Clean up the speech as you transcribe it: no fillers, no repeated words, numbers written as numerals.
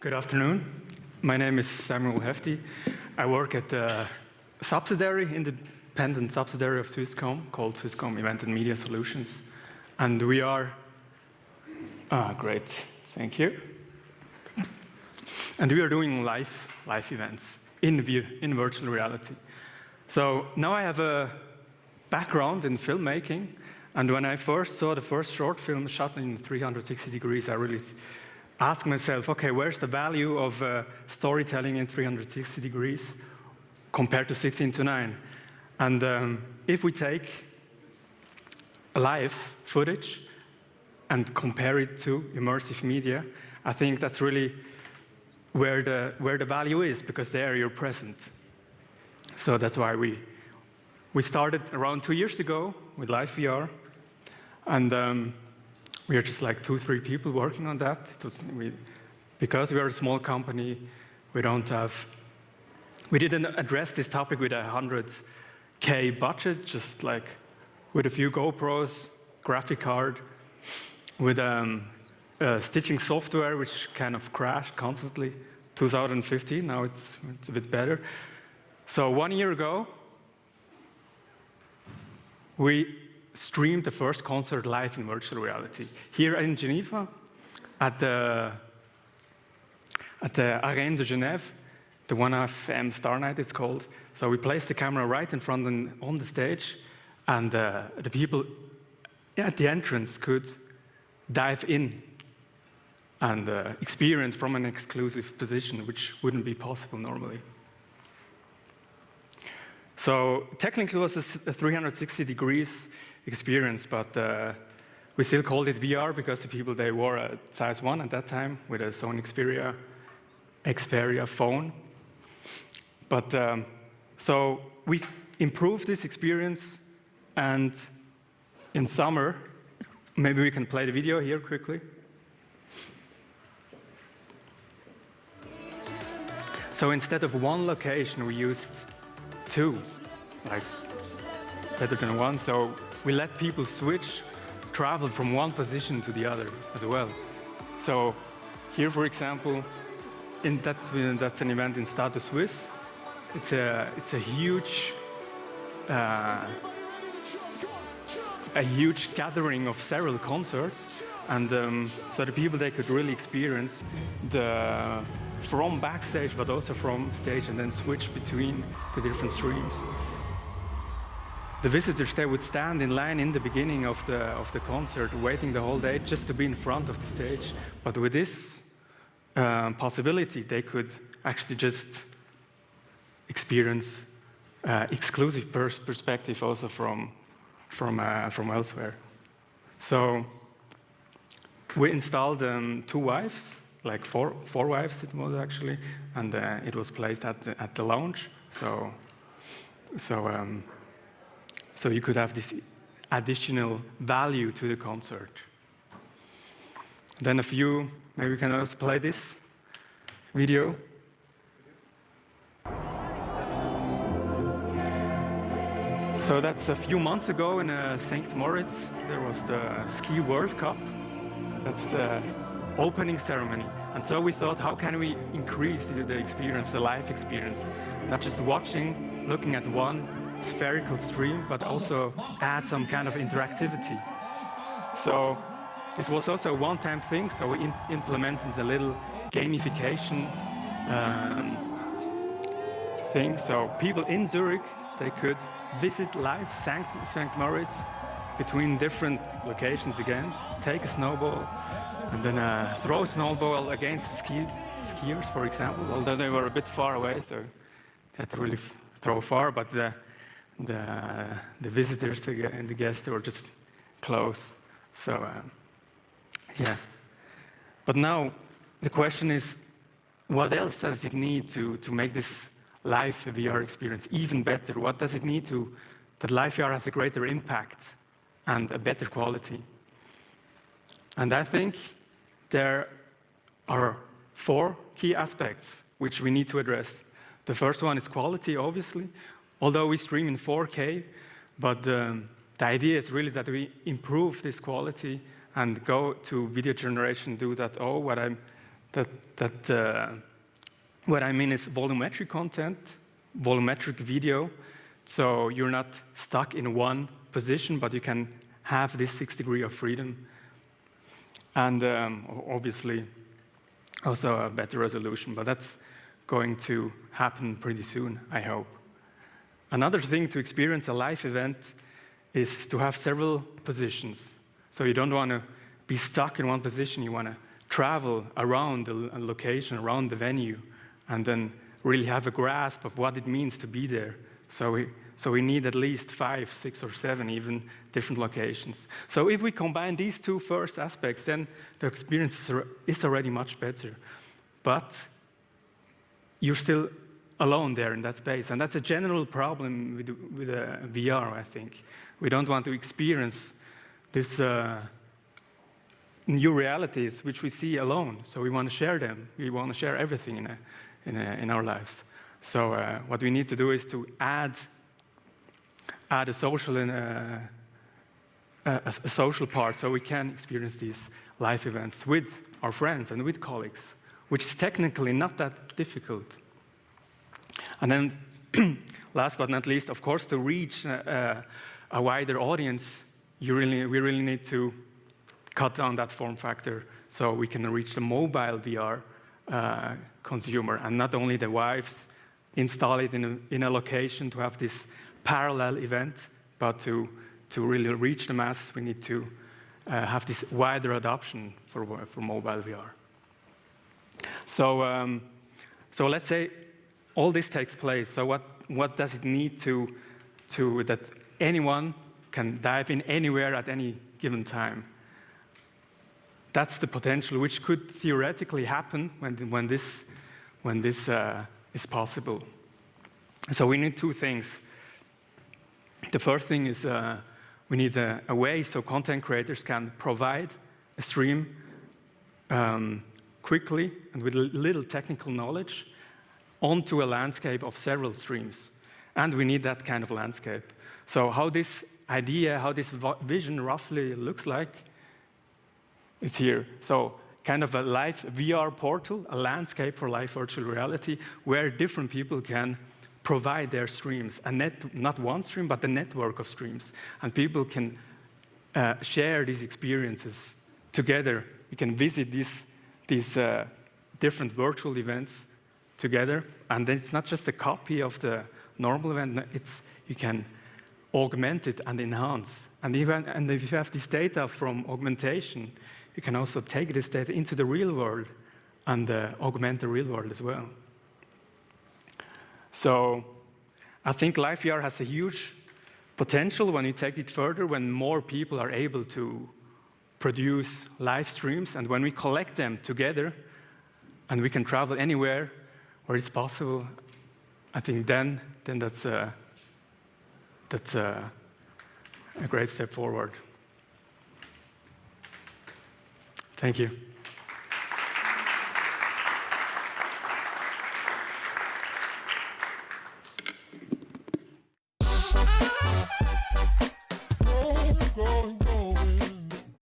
Good afternoon. My name is Samuel Hefti. I work at the independent subsidiary of Swisscom called Swisscom Event Media Solutions. And we are, great, thank you. And we are doing live events in virtual reality. So now I have a background in filmmaking, and when I first saw the first short film shot in 360 degrees, I really asked myself, okay, where's the value of storytelling in 360 degrees compared to 16:9? And if we take live footage and compare it to immersive media, I think that's really where the value is, because there you're present. So that's why we started around 2 years ago with LiveVR, and we are just like 2-3 people working on that. Because we are a small company, we didn't address this topic with a 100K budget, just like with a few GoPros, graphic card, with stitching software, which kind of crashed constantly. 2015, now it's a bit better. So 1 year ago, we streamed the first concert live in virtual reality here in Geneva at the Arène de Genève, the 1FM Star Night it's called. So we placed the camera right in front on the stage, and the people at the entrance could dive in and experience from an exclusive position, which wouldn't be possible normally. So technically it was a 360 degrees experience, but we still called it VR because the people, they wore a size 1 at that time with a Sony Xperia phone. But so we improved this experience, and in summer, maybe we can play the video here quickly. So instead of one location, we used 2, like better than 1. So we let people travel from one position to the other as well. So here, for example, that's an event in Stade de Suisse. It's a huge gathering of several concerts, and so the people, they could really experience from backstage, but also from stage, and then switch between the different streams. The visitors, they would stand in line in the beginning of the concert, waiting the whole day just to be in front of the stage. But with this possibility, they could actually just experience exclusive perspective also from elsewhere. So we installed 2 wives, like four wives it was actually, and it was placed at the lounge. So you could have this additional value to the concert. Then maybe we can also play this video. So that's a few months ago in St. Moritz. There was the Ski World Cup. That's the opening ceremony. And so we thought, how can we increase the experience, the live experience? Not just watching, looking at one spherical stream, but also add some kind of interactivity. So this was also a one-time thing, so we implemented a little gamification thing. So people in Zurich, they could visit live St. Moritz between different locations again, take a snowball, and then throw a snowball against skiers, for example, although they were a bit far away, so they had to really throw far, but the visitors and the guests, they were just close. So, yeah. But now the question is, what else does it need to make this live VR experience even better? What does it need that live VR has a greater impact and a better quality? And I think there are 4 key aspects which we need to address. The first one is quality, obviously. Although we stream in 4K, but the idea is really that we improve this quality and go to video generation, do that, what I'm What I mean is volumetric content, volumetric video. So you're not stuck in one position, but you can have this 6 degrees of freedom. And obviously, also a better resolution, but that's going to happen pretty soon, I hope. Another thing to experience a live event is to have several positions. So you don't want to be stuck in one position, you want to travel around the location, around the venue, and then really have a grasp of what it means to be there. So we need at least 5, 6, or 7 even different locations. So if we combine these two first aspects, then the experience is already much better. But you're still alone there in that space. And that's a general problem with VR, I think. We don't want to experience this new realities which we see alone. So we want to share them. We want to share everything in our lives. So what we need to do is to add a social a social part, so we can experience these live events with our friends and with colleagues, which is technically not that difficult. And then, last but not least, of course, to reach a wider audience, we really need to cut down that form factor so we can reach the mobile VR consumer, and not only the wives install it in a location to have this parallel event, but to really reach the masses, we need to have this wider adoption for mobile VR. So let's say all this takes place. So what does it need to that anyone can dive in anywhere at any given time? That's the potential which could theoretically happen when this is possible. So we need two things. The first thing is we need a way so content creators can provide a stream quickly and with little technical knowledge onto a landscape of several streams. And we need that kind of landscape. So how this idea, how this vision roughly looks like, it's here. So kind of a live VR portal, a landscape for live virtual reality, where different people can provide their streams, not one stream, but a network of streams. And people can share these experiences together. You can visit these different virtual events together. And then it's not just a copy of the normal event, you can augment it and enhance. And if you have this data from augmentation, you can also take this data into the real world and augment the real world as well. So I think LiveVR has a huge potential when you take it further, when more people are able to produce live streams, and when we collect them together and we can travel anywhere where it's possible. I think then that's a great step forward. Thank you.